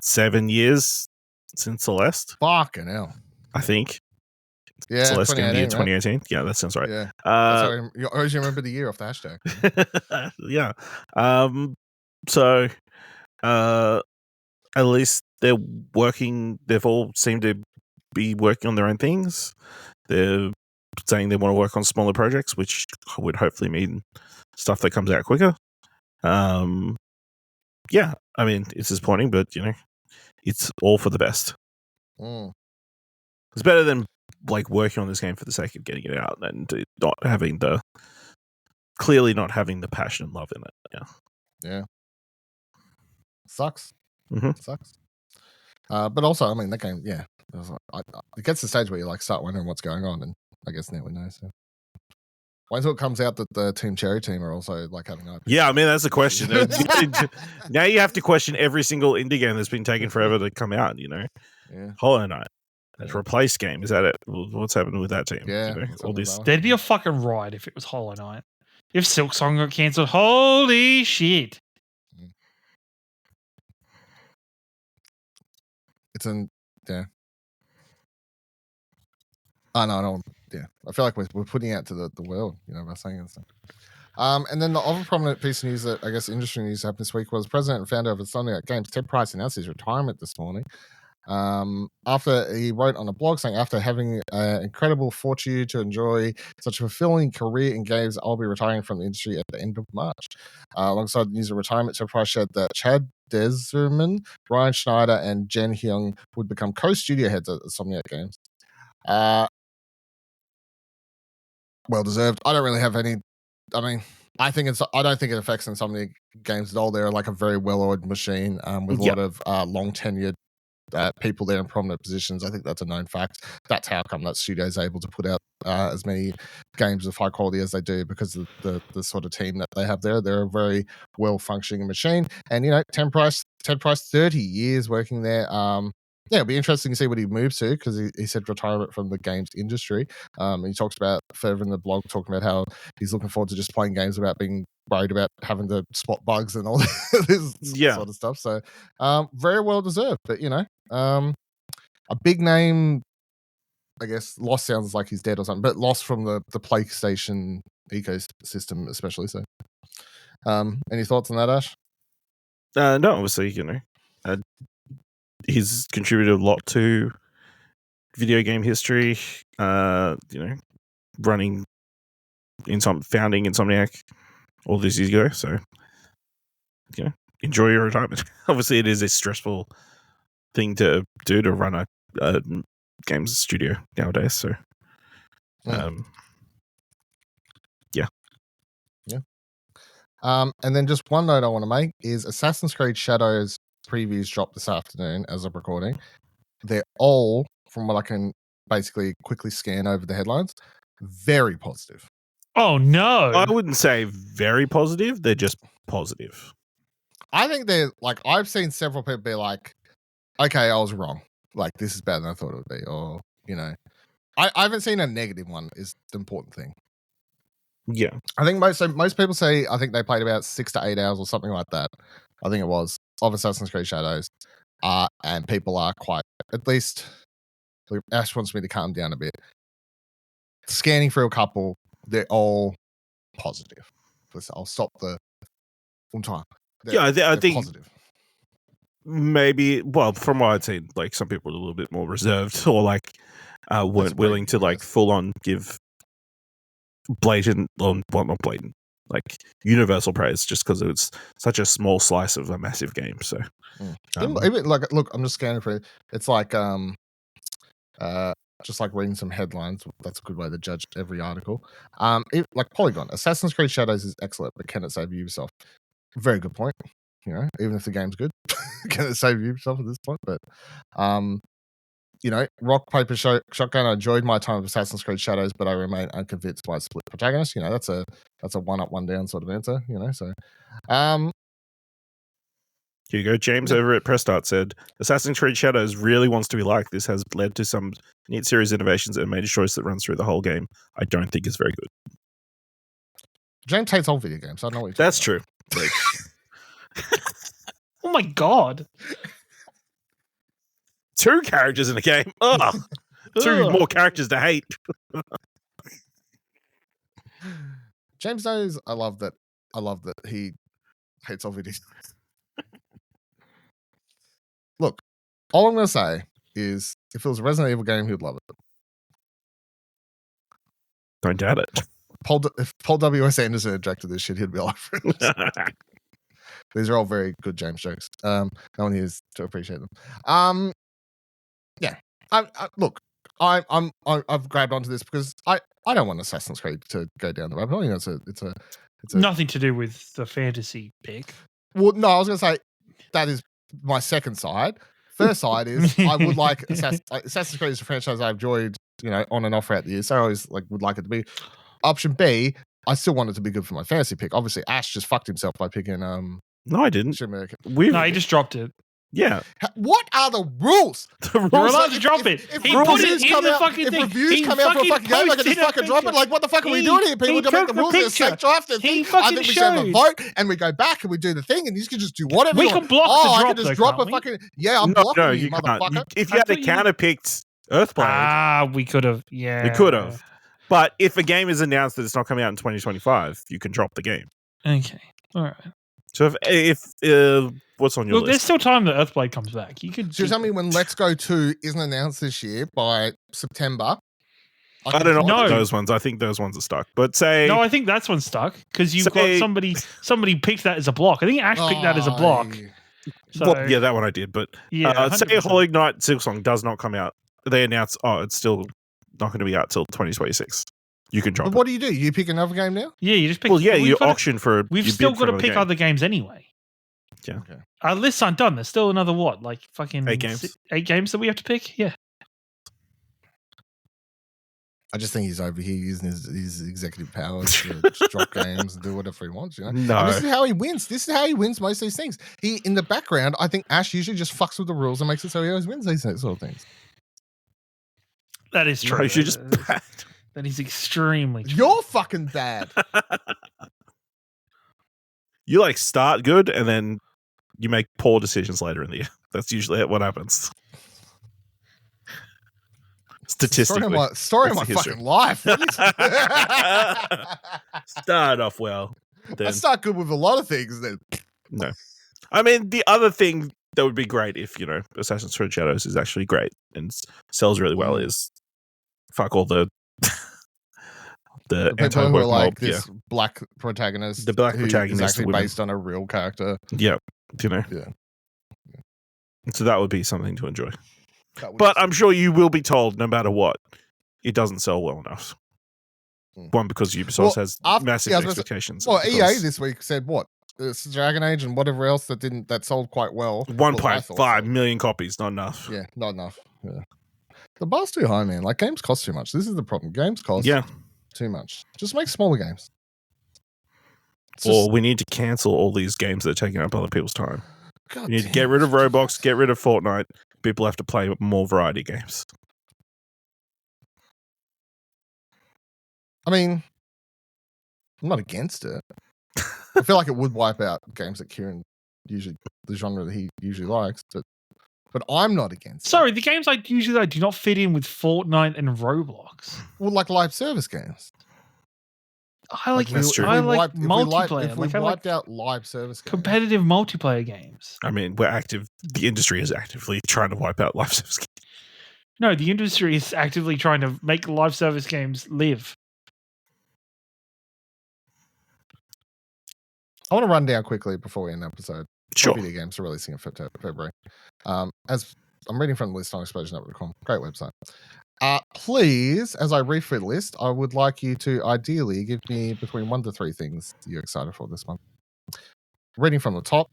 7 years since Celeste. Fucking hell. I think. Yeah, Celeste game year 2018. Right? Yeah, that sounds right. Yeah. You always remember the year off the hashtag. Yeah. So at least they're working. They've all seemed to be working on their own things. They're saying they want to work on smaller projects, which would hopefully mean stuff that comes out quicker. Yeah, I mean, it's disappointing, but it's all for the best. It's better than like working on this game for the sake of getting it out and clearly not having the passion and love in it. Yeah. Sucks. Mm-hmm. Sucks. But also, I mean, that game, yeah. It gets to the stage where you start wondering what's going on, and I guess now we know. So, wait until it comes out that the Team Cherry team are also having IP. Yeah, I mean that's the question. Now you have to question every single indie game that's been taken forever to come out. Yeah. Hollow Knight, that's a replace game. Is that it? What's happening with that team? Yeah, all this. There'd be a fucking riot if it was Hollow Knight. If Silksong got cancelled, holy shit! It's yeah. Oh, no, I don't. Yeah, I feel like we're putting it out to the world, by saying it. And then the other prominent piece of news that I guess industry news happened this week was President and founder of Insomniac Games, Ted Price, announced his retirement this morning. After he wrote on a blog saying, after having an incredible fortune to enjoy such a fulfilling career in games, I'll be retiring from the industry at the end of March. Alongside the news of retirement, Ted Price shared that Chad Deserman, Brian Schneider, and Jen Hyung would become co-studio heads at Insomniac Games. Well deserved. I don't really have any. I mean, I don't think it affects Insomniac Games at all. They're a very well-oiled machine with a lot of long tenured people there in prominent positions. I think that's a known fact. That's how come that studio is able to put out as many games of high quality as they do, because of the sort of team that they have there. They're a very well-functioning machine. And Ted Price, 30 years working there. It'll be interesting to see what he moves to, because he said retirement from the games industry. He talks about further in the blog, talking about how he's looking forward to just playing games without being worried about having to spot bugs and all this sort of stuff. So very well deserved. But, a big name, I guess, lost sounds like he's dead or something, but lost from the PlayStation ecosystem especially. So any thoughts on that, Ash? No, obviously, he's contributed a lot to video game history. Founding Insomniac all these years ago. So, enjoy your retirement. Obviously, it is a stressful thing to do, to run a games studio nowadays. So, yeah. And then just one note I want to make is Assassin's Creed Shadows previews dropped this afternoon as of recording. They're all, from what I can basically quickly scan over the headlines, very positive. Oh no, I wouldn't say very positive. They're just positive. I think they're I've seen several people be like, okay, I was wrong. like this is better than I thought it would be, or I haven't seen a negative one. Is the important thing. Yeah. I think most people say I think they played about 6 to 8 hours or something like that. I think it was of Assassin's Creed Shadows, and people are quite, at least Ash wants me to calm down a bit. Scanning through a couple, they're all positive. I'll stop the time. I think positive. Maybe, well, from what I'd seen, like some people are a little bit more reserved or like weren't willing to like full on give blatant, well, not blatant, like universal praise just because it's such a small slice of a massive game. So, even like, look, I'm just scanning through. It's like just like reading some headlines. That's a good way to judge every article. Like Polygon, Assassin's Creed Shadows is excellent, but can it save Ubisoft? Very good point. Even if the game's good, can it save Ubisoft at this point? But rock paper shotgun. I enjoyed my time with Assassin's Creed Shadows, but I remain unconvinced by split protagonist. That's a one up, one down sort of answer. So here you go. James over at Press Start said, Assassin's Creed Shadows really wants to be like this, has led to some neat series innovations and made a choice that runs through the whole game. I don't think is very good. James hates all video games. I don't know what you're That's talking true. Like, oh my god. 2 characters in a game. Ugh. 2 more characters to hate. James knows I love that he hates all video games. Look, all I'm going to say is if it was a Resident Evil game, he'd love it. Don't doubt it. If Paul W.S. Anderson had directed this shit, he'd be all over it. These are all very good James jokes. No one here is to appreciate them. Yeah. Look, I've grabbed onto this because I don't want Assassin's Creed to go down the rabbit hole. It's a nothing to do with the fantasy pick. Well, no, I was going to say that is my second side. First side is I would like Assassin's Creed is a franchise I've enjoyed, on and off throughout the years. So I always would like it to be. Option B, I still want it to be good for my fantasy pick. Obviously, Ash just fucked himself by picking. No, I didn't. No, he just dropped it. Yeah. What are the rules? You're allowed to drop it. If reviews come out for a fucking game, I can just fucking drop it. Like, what the fuck are we doing here? People to make the rules in a safe draft. I think we should have a vote and we go back and we do the thing and you can just do whatever. We can block the drop. I can just drop a fucking. Yeah, I'm blocking you, motherfucker. If you had a counter-picked Earthblade. We could have. Yeah. We could have. But if a game is announced that it's not coming out in 2025, you can drop the game. Okay. All right. So if what's on your list? There's still time that Earthblade comes back. You could. So you're telling me when Let's Go 2 isn't announced this year by September? I don't know those ones. I think those ones are stuck. But say no, I think that's one stuck because you've got somebody picked that as a block. I think Ash picked that as a block. So, well, yeah, that one I did. But say Hollow Knight Silksong does not come out. They announce, it's still not going to be out till 2026. You can drop. But what do? You pick another game now? Yeah, you just pick. Well, yeah, you auction for. We've still got to pick other games anyway. Yeah. Okay. Our lists aren't done. There's still another fucking 8 games. 8 games that we have to pick. Yeah. I just think he's over here using his executive powers to just drop games and do whatever he wants. No. And this is how he wins. This is how he wins most of these things. He in the background, I think Ash usually just fucks with the rules and makes it so he always wins these sort of things. That is true. No, you're just bad. That is extremely true. You're fucking bad. You start good and then you make poor decisions later in the year. That's usually what happens. Statistically. Story of my fucking life. Start off well. Then. I start good with a lot of things then. No. I mean, the other thing that would be great if, Assassin's Creed Shadows is actually great and sells really well is fuck all the people who are like this black protagonist. The black protagonist is actually based on a real character. Yeah. Yeah. So that would be something to enjoy. But I'm sure you will be told, no matter what, it doesn't sell well enough. One, because Ubisoft has massive expectations. EA this week said what? It's Dragon Age and whatever else that sold quite well. 1.5 million copies, not enough. Yeah, not enough. Yeah. The bar's too high, man. Games cost too much. This is the problem. Games cost too much. Just make smaller games. We need to cancel all these games that are taking up other people's time. We need to get rid of Roblox, get rid of Fortnite, people have to play more variety games. I mean, I'm not against it. I feel like it would wipe out games that Kieran usually, the genre that he usually likes, but I'm not against Sorry, it. the games I usually like do not fit in with Fortnite and Roblox. Well, like live service games. I like That's true. multiplayer. If we wiped out live service games. Competitive multiplayer games. I mean, the industry is actively trying to wipe out live service games. No, the industry is actively trying to make live service games live. I want to run down quickly before we end the episode. Sure. What video games are releasing in February. As I'm reading from the list on exposurenetwork.com. Great website. Please, as I read through the list, I would like you to ideally give me between 1 to 3 things you're excited for this month. Reading from the top.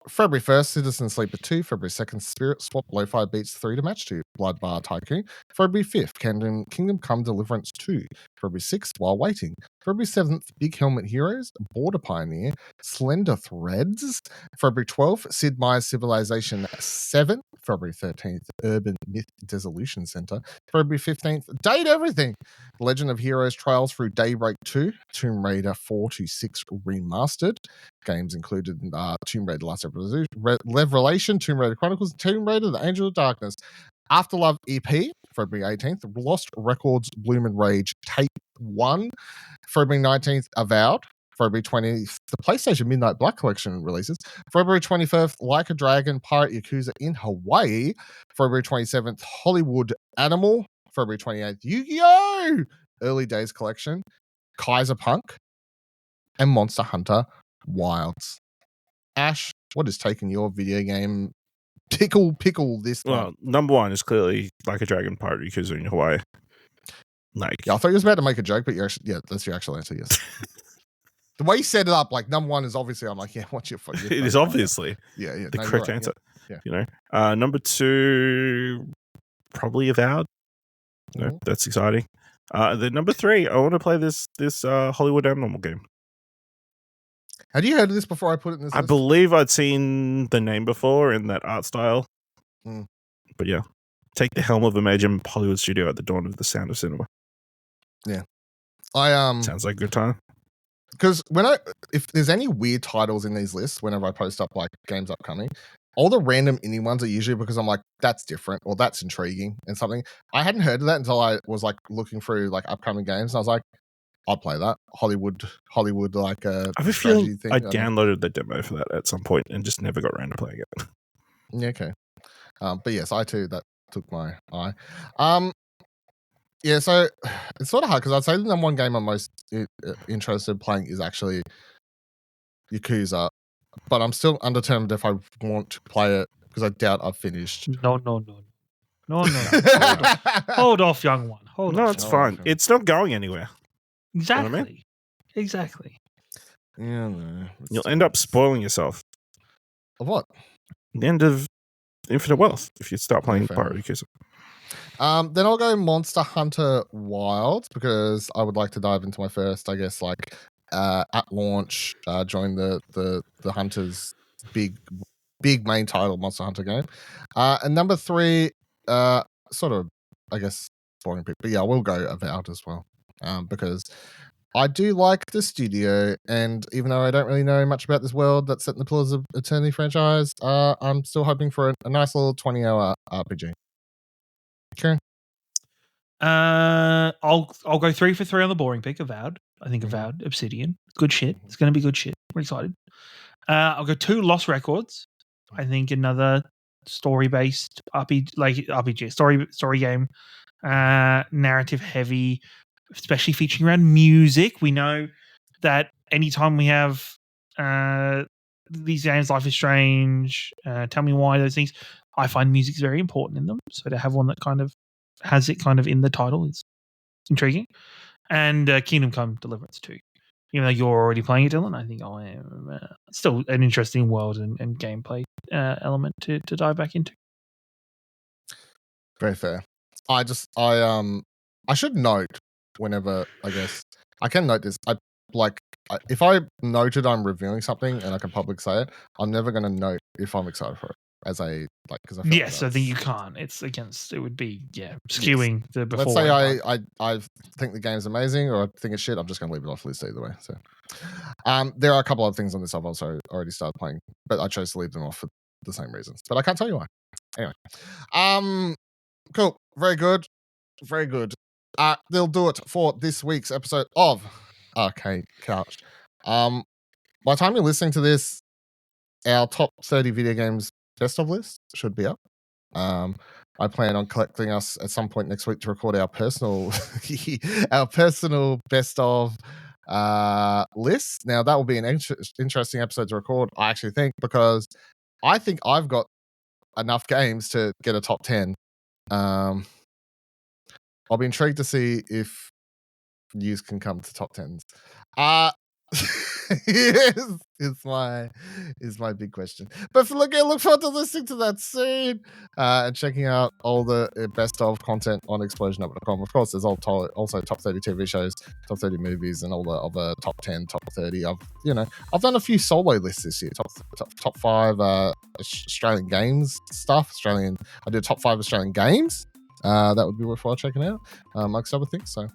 February 1st, Citizen Sleeper 2. February 2nd, Spirit Swap Lo-Fi Beats 3 to match 2. Blood Bar Tycoon. February 5th, Kingdom Come Deliverance 2. February 6th, While Waiting. February 7th, Big Helmet Heroes. Border Pioneer. Slender Threads. February 12th, Sid Meier's Civilization 7. February 13th, Urban Myth Dissolution Center. February 15th, Date Everything. Legend of Heroes Trials Through Daybreak 2. Tomb Raider 4 to 6 Remastered. Games included Tomb Raider Last Revelation, Tomb Raider Chronicles, Tomb Raider The Angel of Darkness, Afterlove EP, February 18th, Lost Records, Bloom and Rage, Tape 1, February 19th, Avowed, February 20th, the PlayStation Midnight Black Collection releases, February 21st, Like a Dragon, Pirate Yakuza in Hawaii, February 27th, Hollywood Animal, February 28th, Yu-Gi-Oh! Early Days Collection, Kaiser Punk, and Monster Hunter Wilds. Ash, what has taken your video game pickle this Well, month? number one is clearly Like a Dragon Pirate Yakuza in Hawaii. Like, Yeah, I thought you was about to make a joke, but that's your actual answer, yes. The way you set it up, like number one is obviously, I'm like, yeah, what's your fucking... it is obviously the correct answer. Yeah. You know, number two, probably Avowed. No, that's exciting. Then number three, I want to play this Hollywood Animal game. Had you heard of this before I put it in this I list? believe I'd seen the name before in that art style. But yeah, take the helm of a major Hollywood studio at the dawn of the sound of cinema. Yeah. Sounds like a good time. Because if there's any weird titles in these lists, whenever I post up like games upcoming, all the random indie ones are usually because I'm like, that's different or that's intriguing and something. I hadn't heard of that until I was like looking through like upcoming games, and I was like, I'll play that Hollywood like a. I have a feeling I downloaded the demo for that at some point and just never got around to playing it. Yeah, okay. But yes, I too, that took my eye. Yeah, so it's sort of hard because I'd say the number one game I'm most interested in playing is actually Yakuza, but I'm still undetermined if I want to play it because I doubt I've finished. No. Hold off, young one. Hold off. No, it's fine. It's not going anywhere. Exactly. You know what I mean? Exactly. Yeah, no. You'll end up spoiling yourself. Of what? The end of Infinite Wealth if you start playing Pirate Yakuza. Then I'll go Monster Hunter Wilds because I would like to dive into my first, I guess, like at launch, join the Hunters big main title Monster Hunter game. And number three, sort of, I guess, boring pick, but yeah, we'll go Avowed as well. Because I do like the studio, and even though I don't really know much about this world that's set in the Pillars of Eternity franchise, I'm still hoping for a nice little 20-hour RPG. Kieran? I'll go 3 for 3 on the boring pick, Avowed. I think Avowed, Obsidian. Good shit. It's going to be good shit. We're excited. I'll go 2 Lost Records. I think another story-based RPG, story game, narrative heavy, especially featuring around music. We know that anytime we have these games, Life is Strange, Tell Me Why, those things, I find music's very important in them. So to have one that kind of has it kind of in the title is intriguing. And Kingdom Come Deliverance 2. Even though you're already playing it, Dylan, I think I am still an interesting world and gameplay element to dive back into. Very fair. I should note whenever, I guess, I can note this. If I noted I'm reviewing something and I can publicly say it, I'm never going to note if I'm excited for it. as a like because Yes, I think you can't. It's against. It would be skewing the before. Let's say I think the game's amazing or I think it's shit. I'm just going to leave it off the list either way. So, there are a couple of things on this I've also already started playing, but I chose to leave them off for the same reasons. But I can't tell you why. Anyway, cool, very good, very good. They'll do it for this week's episode of Arcade Couch. By the time you're listening to this, our top 30 video games best of list should be up. I plan on collecting us at some point next week to record our personal best of list. Now that will be an interesting episode to record, I actually think, because I think I've got enough games to get a top 10. I'll be intrigued to see if news can come to top 10s. is my big question. But look forward to listening to that soon and checking out all the best of content on explosionup.com. Of course, there's also top 30 TV shows, top 30 movies, and all the other top 10, top 30. I've done a few solo lists this year. Top 5 Australian games stuff. I did top 5 Australian games. That would be worthwhile checking out, amongst other things. So,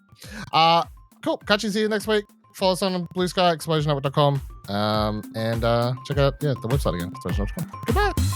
cool. Catch you see you next week. Follow us on Blue Sky, explosionup.com, and check out the website again, explosionup.com. Goodbye.